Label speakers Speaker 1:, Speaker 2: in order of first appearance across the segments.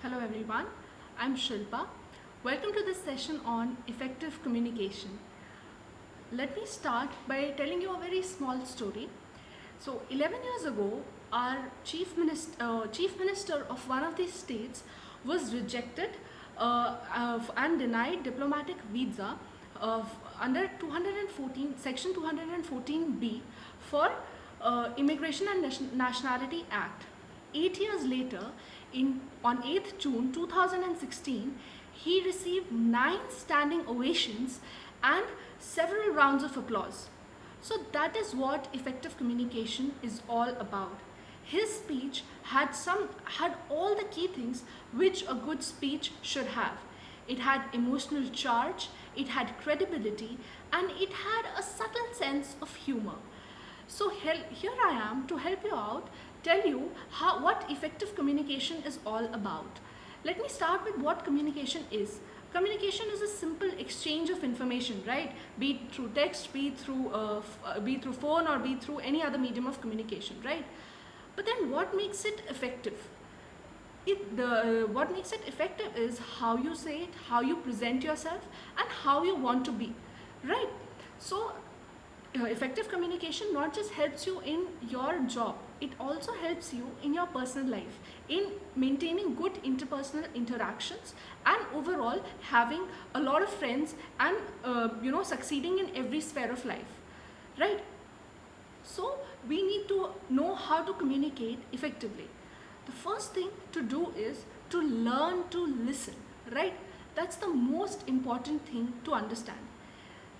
Speaker 1: Hello everyone, I'm Shilpa. Welcome to this session on effective communication. Let me start by telling you a very small story. So 11 years ago, our chief minister of one of these states was rejected and denied diplomatic visa under 214 section 214B for Immigration and Nationality Act. 8 years later, on 8th June 2016, he received 9 standing ovations and several rounds of applause. So that is what effective communication is all about. His speech had all the key things which a good speech should have. It had emotional charge, it had credibility, and it had a subtle sense of humor. So here I am to help you out, tell you what effective communication is all about. Let me start with what communication is. Communication is a simple exchange of information, right? Be it through text, be it through phone, or be it through any other medium of communication, right? But then what makes it effective? What makes it effective is how you say it, how you present yourself, and how you want to be, right? So effective communication not just helps you in your job, it also helps you in your personal life, in maintaining good interpersonal interactions, and overall having a lot of friends and succeeding in every sphere of life, right? So we need to know how to communicate effectively. The first thing to do is to learn to listen, right? That's the most important thing to understand.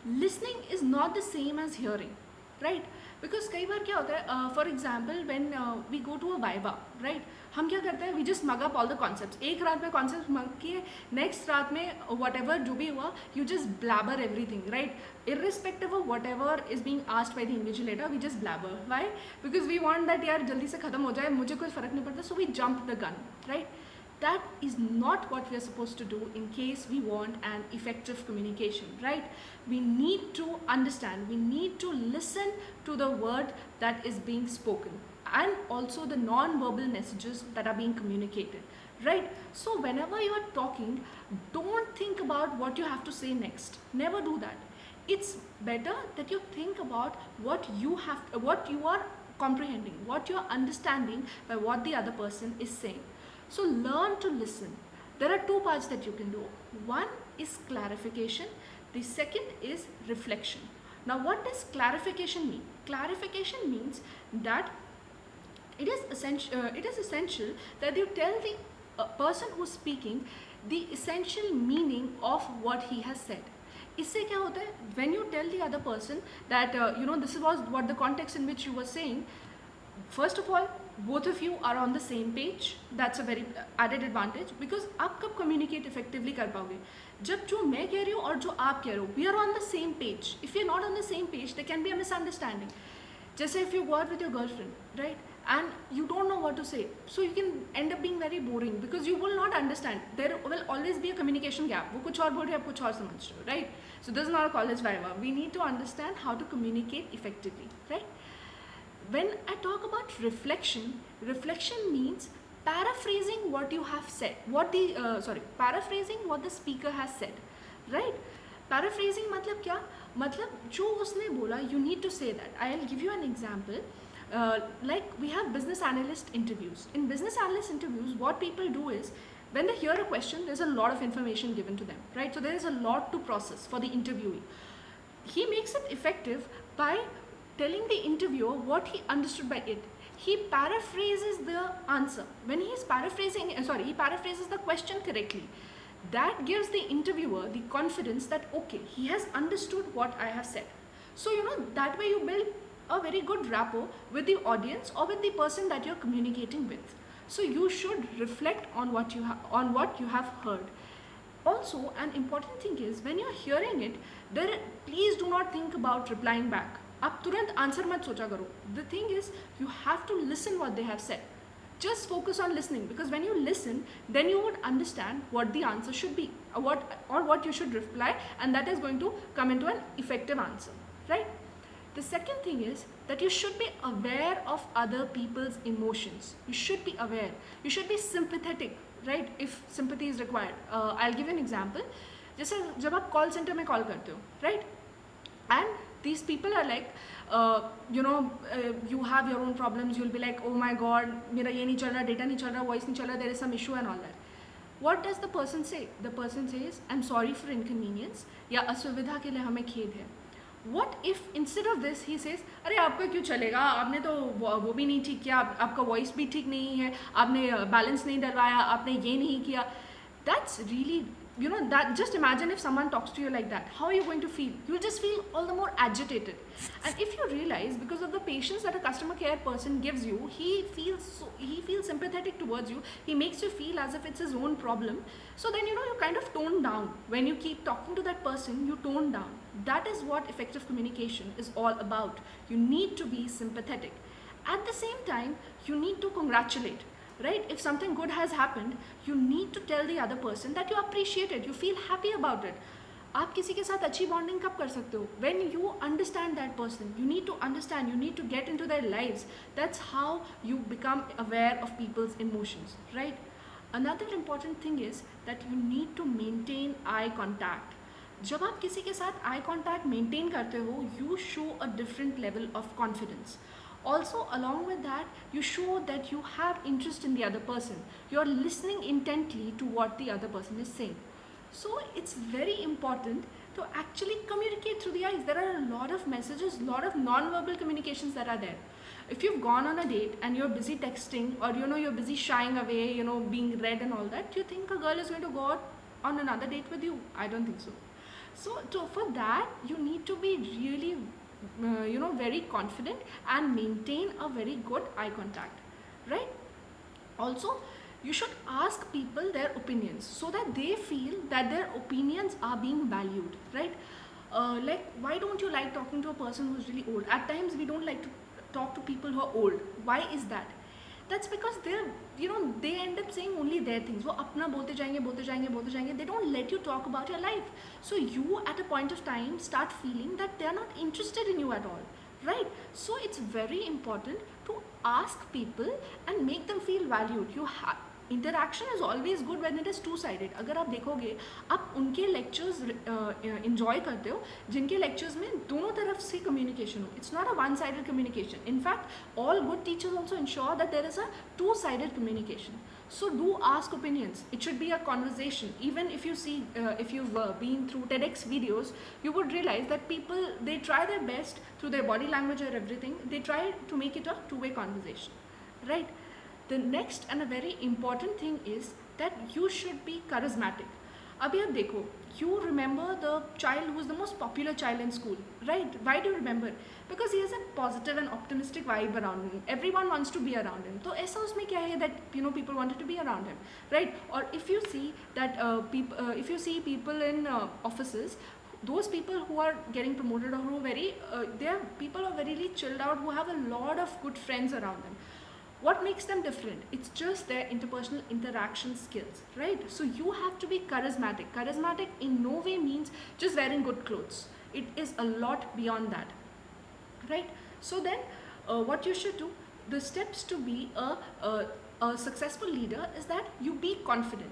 Speaker 1: Listening is not the same as hearing, right? Because कई बार क्या होता है, for example, when we go to a viva, right? हम क्या करते हैं, we just mug up all the concepts. एक रात में concepts mug किए, next रात में whatever जो भी हुआ, you just blabber everything, right? Irrespective of whatever is being asked by the invigilator, we just blabber. Why? Because we want that यार जल्दी से खत्म हो जाए, मुझे कोई फर्क नहीं पड़ता, so we jump the gun, right? That is not what we are supposed to do in case we want an effective communication, right? We need to understand, we need to listen to the word that is being spoken and also the non-verbal messages that are being communicated, right? So whenever you are talking, don't think about what you have to say next. Never do that. It's better that you think about what you are comprehending, what you are understanding by what the other person is saying. So learn to listen. There are two parts that you can do. One is clarification. The second is reflection. Now what does clarification mean? Clarification means that it is essential that you tell the person who's speaking the essential meaning of what he has said. इससे क्या होता है, when you tell the other person that this was what the context in which you were saying, first of all, both of you are on the same page. That's a very added advantage, because आप कब communicate effectively कर पाओगे, जब जो मैं कह रही हूँ और जो आप कह रहे हो, we are on the same page. If we are not on the same page, there can be a misunderstanding. Just if you go out with your girlfriend, right, and you don't know what to say, so you can end up being very boring because you will not understand. There will always be a communication gap. वो कुछ और बोल रहे हैं, आप कुछ और समझ रहे हो, right? So this is not a college viva. We need to understand how to communicate effectively, right? When I talk about reflection, reflection means paraphrasing what you have said, paraphrasing what the speaker has said, right? Paraphrasing मतलब क्या? मतलब जो उसने बोला, you need to say that. I'll give you an example. Like we have business analyst interviews. In business analyst interviews, what people do is, when they hear a question, there's a lot of information given to them, right? So there is a lot to process for the interviewee. He makes it effective by telling the interviewer what he understood by it. He paraphrases the answer. When he is paraphrases the question correctly. That gives the interviewer the confidence that, okay, he has understood what I have said. So, that way you build a very good rapport with the audience or with the person that you're communicating with. So you should reflect on what you have heard. Also, an important thing is, when you're hearing it, please do not think about replying back. आप तुरंत answer मत सोचा करो. The thing is, you have to listen what they have said. Just focus on listening, because when you listen, then you would understand what the answer should be, or what you should reply, and that is going to come into an effective answer, right? The second thing is that you should be aware of other people's emotions. You should be aware. You should be sympathetic, right? If sympathy is required. I'll give you an example. जैसे जब आप call centre में call करते हो, right? And these people are like, you have your own problems. You'll be like, oh my God, मेरा ये नहीं चल रहा, data नहीं चल रहा, voice नहीं चल रहा, there is some issue and all that. What does the person say? The person says, I'm sorry for inconvenience, या असुविधा के लिए हमें खेद है. What if instead of this he says, अरे आपका क्यों चलेगा, आपने तो वो भी नहीं ठीक किया, आपका वॉइस भी ठीक नहीं है, आपने बैलेंस नहीं डलवाया, आपने ये नहीं किया. That's really, that just imagine if someone talks to you like that, how are you going to feel? You'll just feel all the more agitated. And if you realize, because of the patience that a customer care person gives you, he feels sympathetic towards you, he makes you feel as if it's his own problem. So then you kind of tone down. When you keep talking to that person, you tone down. That is what effective communication is all about. You need to be sympathetic. At the same time, you need to congratulate. Right? If something good has happened, you need to tell the other person that you appreciate it, you feel happy about it. आप किसी के साथ अच्छी bonding कब कर सकते हो? When you understand that person. You need to understand, you need to get into their lives. That's how you become aware of people's emotions, right? Another important thing is that you need to maintain eye contact. जब आप किसी के साथ eye contact maintain करते हो, you show a different level of confidence. Also, along with that, you show that you have interest in the other person. You are listening intently to what the other person is saying. So it's very important to actually communicate through the eyes. There are a lot of messages, a lot of non-verbal communications that are there. If you've gone on a date and you're busy texting, or you're busy shying away, being red and all that, do you think a girl is going to go out on another date with you? I don't think so. So for that, you need to be really very confident and maintain a very good eye contact, right? Also, you should ask people their opinions so that they feel that their opinions are being valued, right? Like, why don't you like talking to a person who's really old? At times we don't like to talk to people who are old. Why is that? That's because they end up saying only their things. वो अपना बोलते जाएंगे. They don't let you talk about your life. So you at a point of time start feeling that they are not interested in you at all, right? So it's very important to ask people and make them feel valued. Interaction is always good when it is two-sided. अगर आप देखोगे, आप उनके lectures enjoy करते हो जिनके lectures में दोनों तरफ से communication हो. It's not a one-sided communication. In fact, all good teachers also ensure that there is a two-sided communication. So do ask opinions. It should be a conversation. Even if you see, if you've been through TEDx videos, you would realize that people, they try their best through their body language or everything. They try to make it a two-way conversation, right? The next and a very important thing is that you should be charismatic. अभी आप देखो, you remember the child who is the most popular child in school, right? Why do you remember? Because he has a positive and optimistic vibe around him. Everyone wants to be around him. तो ऐसा उसमें क्या है that people wanted to be around him, right? Or if you see that if you see people in offices, those people who are getting promoted or who are very, they are people who are very chilled out, who have a lot of good friends around them. What makes them different? It's just their interpersonal interaction skills, right? So you have to be charismatic. Charismatic in no way means just wearing good clothes. It is a lot beyond that, right? So then what you should do, the steps to be a successful leader is that you be confident.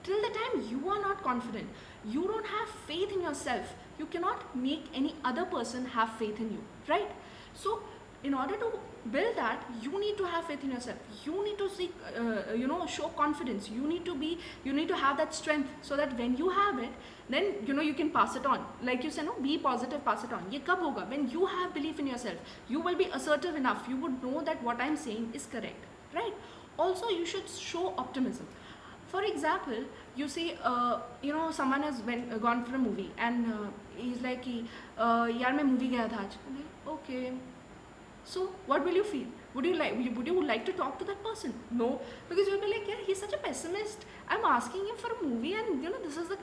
Speaker 1: Till the time you are not confident, you don't have faith in yourself, you cannot make any other person have faith in you, right? So in order to build that, you need to have faith in yourself. You need to seek, show confidence. You need to have that strength so that when you have it, then you can pass it on. Like you said, no, be positive, pass it on. ये कब होगा? When you have belief in yourself, you will be assertive enough. You would know that what I'm saying is correct, right? Also, you should show optimism. For example, you see, someone has gone for a movie and he's like, यार मैं movie गया था आज. Okay. So what will you feel? Would you like to talk to that person? No, because you'll be like, yeah, he's such a pessimist. I'm asking him for a movie, and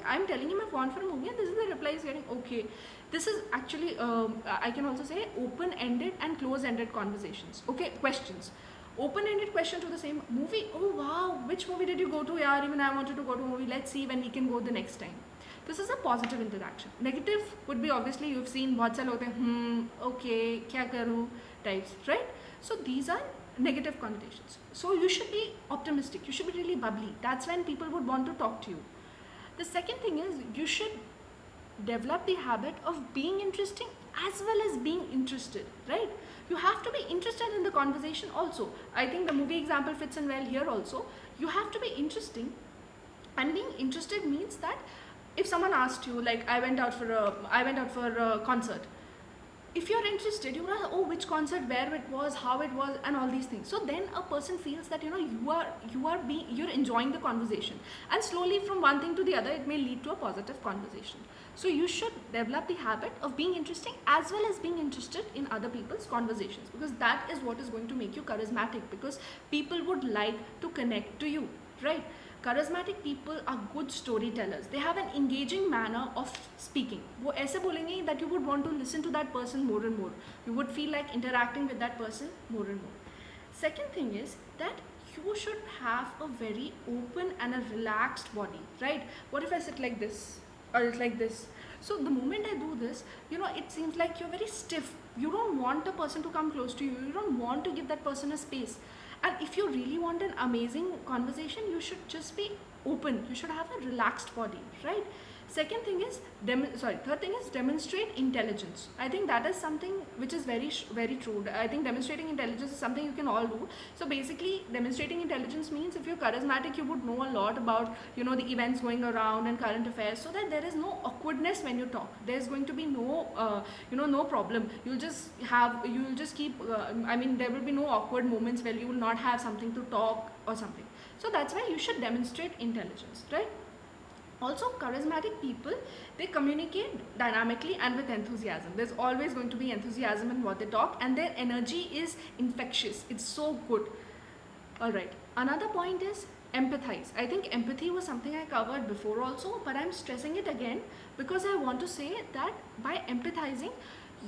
Speaker 1: I'm telling him I've gone for a movie, and this is the reply he's getting. Okay, this is actually I can also say open-ended and close-ended conversations. Okay, questions. Open-ended question to the same movie. Oh wow, which movie did you go to? Yeah, even I wanted to go to a movie. Let's see when we can go the next time. This is a positive interaction. Negative would be, obviously you've seen बहुत सारे लोग होते हैं okay क्या करूँ types, right? So these are negative connotations. So you should be optimistic, you should be really bubbly. That's when people would want to talk to you. The second thing is you should develop the habit of being interesting as well as being interested, right? You have to be interested in the conversation also. I think the movie example fits in well here also. You have to be interesting, and being interested means that if someone asked you, like I went out for a concert, if you're interested, you know, oh, which concert, where it was, how it was, and all these things. So then a person feels that, you know, you're enjoying the conversation, and slowly from one thing to the other, it may lead to a positive conversation. So you should develop the habit of being interesting as well as being interested in other people's conversations, because that is what is going to make you charismatic, because people would like to connect to you, right? Charismatic people are good storytellers. They have an engaging manner of speaking. वो ऐसे बोलेंगे that you would want to listen to that person more and more. You would feel like interacting with that person more and more. Second thing is that you should have a very open and a relaxed body, right? What if I sit like this or it's like this? So the moment I do this, you know, it seems like you're very stiff. You don't want a person to come close to you. You don't want to give that person a space. And if you really want an amazing conversation, you should just be open. You should have a relaxed body, right? Second thing is, third thing is demonstrate intelligence. I think that is something which is very true. I think demonstrating intelligence is something you can all do. So basically, demonstrating intelligence means if you're charismatic, you would know a lot about, you know, the events going around and current affairs, so that there is no awkwardness when you talk. There's going to be no, no problem. You'll just keep. I mean, there will be no awkward moments where you will not have something to talk or something. So that's why you should demonstrate intelligence, right? Also, charismatic people, they communicate dynamically and with enthusiasm. There's always going to be enthusiasm in what they talk, and their energy is infectious. It's so good. All right. Another point is empathize. I think empathy was something I covered before also, but I'm stressing it again because I want to say that by empathizing,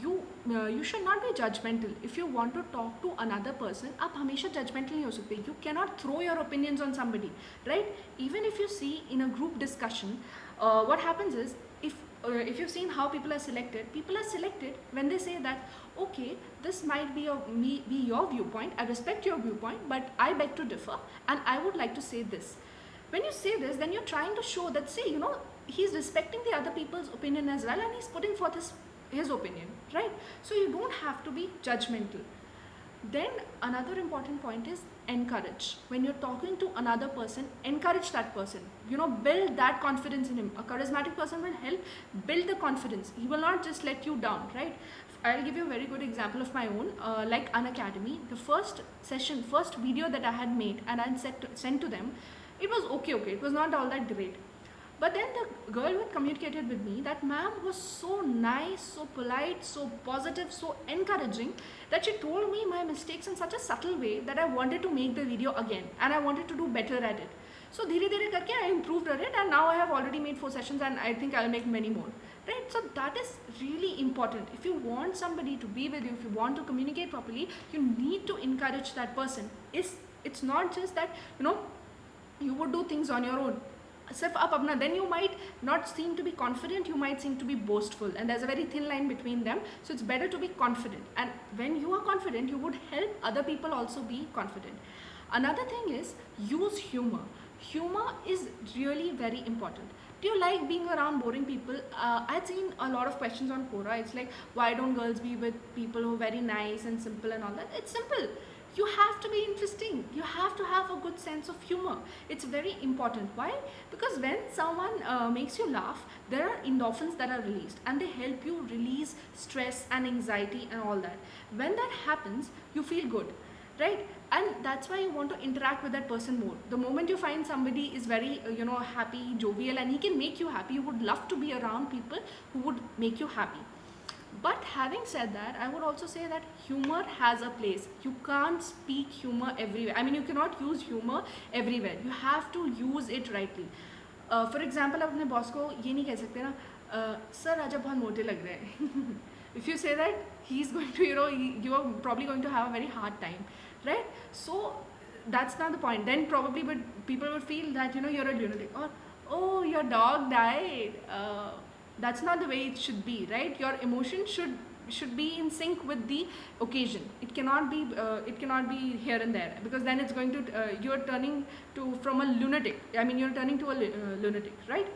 Speaker 1: you should not be judgmental. If you want to talk to another person, आप हमेशा judgmental नहीं हो सकते. You cannot throw your opinions on somebody, right? Even if you see in a group discussion, what happens is, if you've seen how people are selected when they say that, okay, this might be your viewpoint, I respect your viewpoint, but I beg to differ, and I would like to say this. When you say this, then you're trying to show that, see, you know, he's respecting the other people's opinion as well, and he's putting forth his opinion, right? So you don't have to be judgmental. Then another important point is encourage. When you're talking to another person, encourage that person. You know, build that confidence in him. A charismatic person will help build the confidence. He will not just let you down, right? I'll give you a very good example of my own. Like Unacademy, the first video that I had made and I sent to them, it was okay. It was not all that great. But then the girl who had communicated with me, that ma'am was so nice, so polite, so positive, so encouraging, that she told me my mistakes in such a subtle way that I wanted to make the video again and I wanted to do better at it. So dhire karke I improved at it, and now I have already made 4 sessions and I think I'll make many more. Right? So that is really important. If you want somebody to be with you, if you want to communicate properly, you need to encourage that person. It's not just that, you know, you would do things on your own. Then you might not seem to be confident, you might seem to be boastful, and there's a very thin line between them. So it's better to be confident, and when you are confident, you would help other people also be confident. Another thing is use humor. Humor is really very important. Do you like being around boring people? I've seen a lot of questions on Quora. It's like, why don't girls be with people who are very nice and simple and all that? It's simple. You have to be interesting. You have to have a good sense of humor. It's very important. Why? Because when someone makes you laugh, there are endorphins that are released, and they help you release stress and anxiety and all that. When that happens, you feel good, right? And that's why you want to interact with that person more. The moment you find somebody is very, happy, jovial, and he can make you happy, you would love to be around people who would make you happy. But having said that, I would also say that humor has a place. You can't speak humor everywhere. I mean, you cannot use humor everywhere. You have to use it rightly. For example, अपने boss को ये नहीं कह सकते ना, sir आज आप बहुत मोटे लग रहे हैं. If you say that, he's going to, you are probably going to have a very hard time, right? So that's not the point. Then probably, but people would feel that, you're a lunatic, or oh, your dog died. That's not the way it should be, right? Your emotion should be in sync with the occasion. It cannot be here and there, because then it's going to you're turning to from a lunatic. I mean, you're turning to a lunatic, right?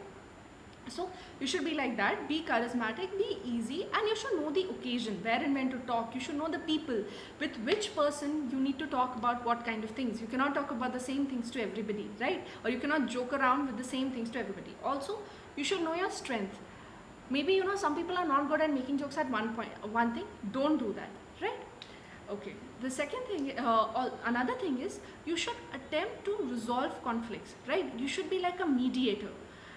Speaker 1: So you should be like that. Be charismatic, be easy, and you should know the occasion, where and when to talk. You should know the people, with which person you need to talk about what kind of things. You cannot talk about the same things to everybody, right? Or you cannot joke around with the same things to everybody. Also, you should know your strength. Maybe some people are not good at making jokes at one thing. Don't do that, right? Okay. The second thing, another thing is, you should attempt to resolve conflicts, right? You should be like a mediator,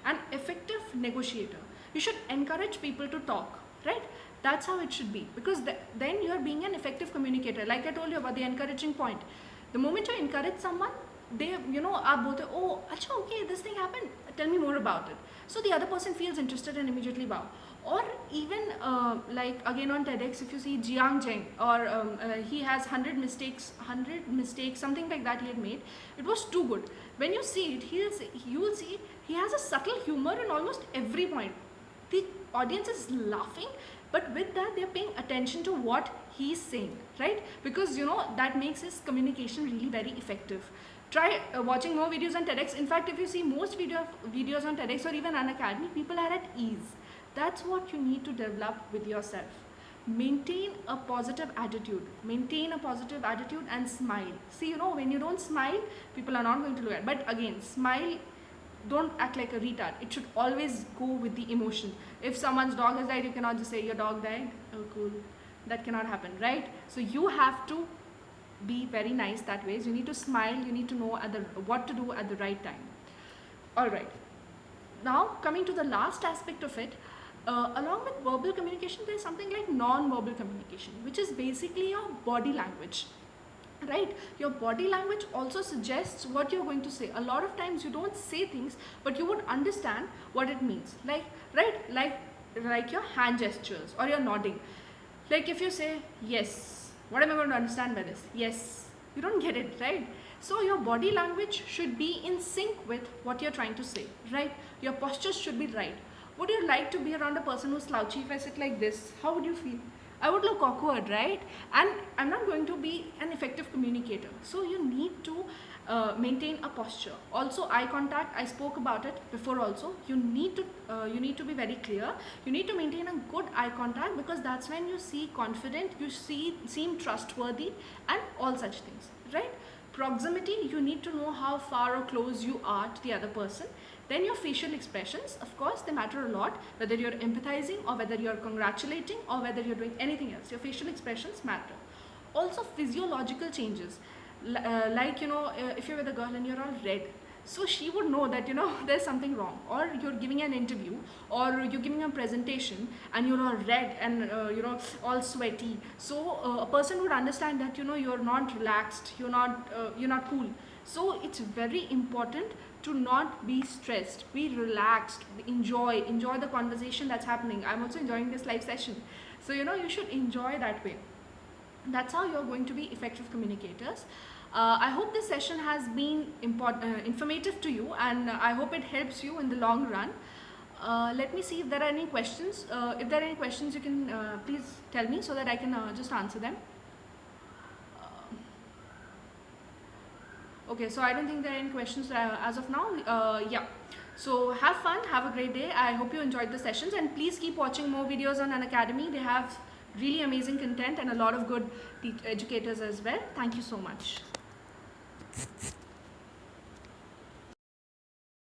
Speaker 1: an effective negotiator. You should encourage people to talk, right? That's how it should be, because then you are being an effective communicator. Like I told you about the encouraging point. The moment you encourage someone, they aap bolte, oh acha, okay, this thing happened, tell me more about it. So the other person feels interested and immediately wow. Or even like again on TEDx, if you see Jiang Zheng, or he has 100 mistakes, something like that he had made. It was too good. When you see it, you will see he has a subtle humor in almost every point. The audience is laughing, but with that they are paying attention to what he's saying, right? Because that makes his communication really very effective. Try watching more videos on TEDx. In fact, if you see most videos on TEDx or even Unacademy, people are at ease. That's what you need to develop with yourself. Maintain a positive attitude. Maintain a positive attitude and smile. See, when you don't smile, people are not going to look at it. But again, smile. Don't act like a retard. It should always go with the emotion. If someone's dog has died, you cannot just say your dog died. Oh, cool. That cannot happen, right? So you have to be very nice that way. So you need to smile. You need to know what to do at the right time. All right. Now coming to the last aspect of it, along with verbal communication, there is something like non-verbal communication, which is basically your body language. Right? Your body language also suggests what you're going to say. A lot of times you don't say things, but you would understand what it means. Like, right? Like your hand gestures or your nodding. Like if you say yes, what am I going to understand by this? Yes. You don't get it, right? So your body language should be in sync with what you're trying to say, right? Your postures should be right. Would you like to be around a person who's slouchy? If I sit like this, how would you feel? I would look awkward, right? And I'm not going to be an effective communicator. So you need to maintain a posture. Also, eye contact, I spoke about it before also. You need to be very clear. You need to maintain a good eye contact, because that's when you see confident, you seem trustworthy, and all such things, right? Proximity, you need to know how far or close you are to the other person. Then your facial expressions, of course, they matter a lot, whether you're empathizing or whether you're congratulating or whether you're doing anything else. Your facial expressions matter. Also, physiological changes, like, if you're with a girl and you're all red, so she would know that, there's something wrong. Or you're giving an interview, or you're giving a presentation and you're all red and, all sweaty. So a person would understand that, you're not relaxed, you're not cool. So it's very important to not be stressed, be relaxed, enjoy the conversation that's happening. I'm also enjoying this live session. So, you should enjoy that way. That's how you're going to be effective communicators. I hope this session has been informative to you, and I hope it helps you in the long run. Let me see if there are any questions. If there are any questions, you can please tell me so that I can just answer them. Okay, so I don't think there are any questions as of now. Yeah. So have fun, have a great day. I hope you enjoyed the sessions, and please keep watching more videos on Unacademy. They have really amazing content and a lot of good educators as well. Thank you so much.